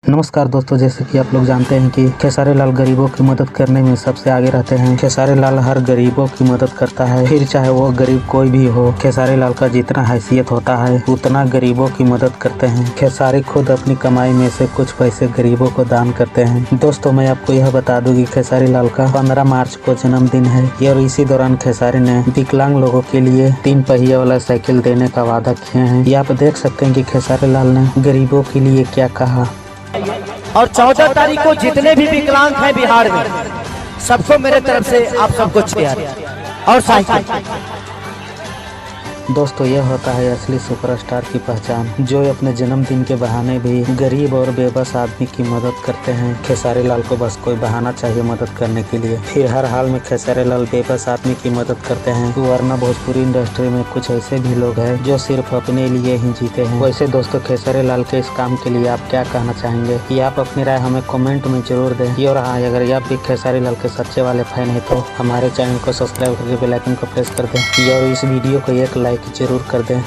नमस्कार दोस्तों, जैसे कि आप लोग जानते हैं कि खेसारी लाल गरीबों की मदद करने में सबसे आगे रहते हैं। खेसारी लाल हर गरीबों की मदद करता है, फिर चाहे वो गरीब कोई भी हो। खेसारी लाल का जितना हैसियत होता है उतना गरीबों की मदद करते हैं। खेसारी खुद अपनी कमाई में से कुछ पैसे गरीबों को दान करते हैं। दोस्तों, मैं आपको यह बता दूं कि खेसारी लाल का 15 मार्च को जन्मदिन है और इसी दौरान खेसारी ने विकलांग लोगों के लिए 3 पहिए वाला साइकिल देने का वादा किए हैं। ये आप देख सकते हैं कि खेसारी लाल ने गरीबों के लिए क्या कहा। और 14 तारीख को जितने भी विकलांग हैं बिहार में, सबको मेरे तरफ से आप सबको चेयर और साइकिल। दोस्तों, यह होता है असली सुपरस्टार की पहचान, जो अपने जन्मदिन के बहाने भी गरीब और बेबस आदमी की मदद करते हैं। खेसारी लाल को बस कोई बहाना चाहिए मदद करने के लिए, फिर हर हाल में खेसारी लाल बेबस आदमी की मदद करते हैं। वरना भोजपुरी इंडस्ट्री में कुछ ऐसे भी लोग हैं जो सिर्फ अपने लिए ही जीते हैं। वैसे दोस्तों, खेसारी लाल के इस काम के लिए आप क्या कहना चाहेंगे, ये आप अपनी राय हमें कमेंट में जरूर दें। और हाँ, अगर आप भी खेसारी लाल के सच्चे वाले फैन है तो हमारे चैनल को सब्सक्राइब करके बेल आइकन को प्रेस कर दें और इस वीडियो को एक लाइक जरूर कर दें।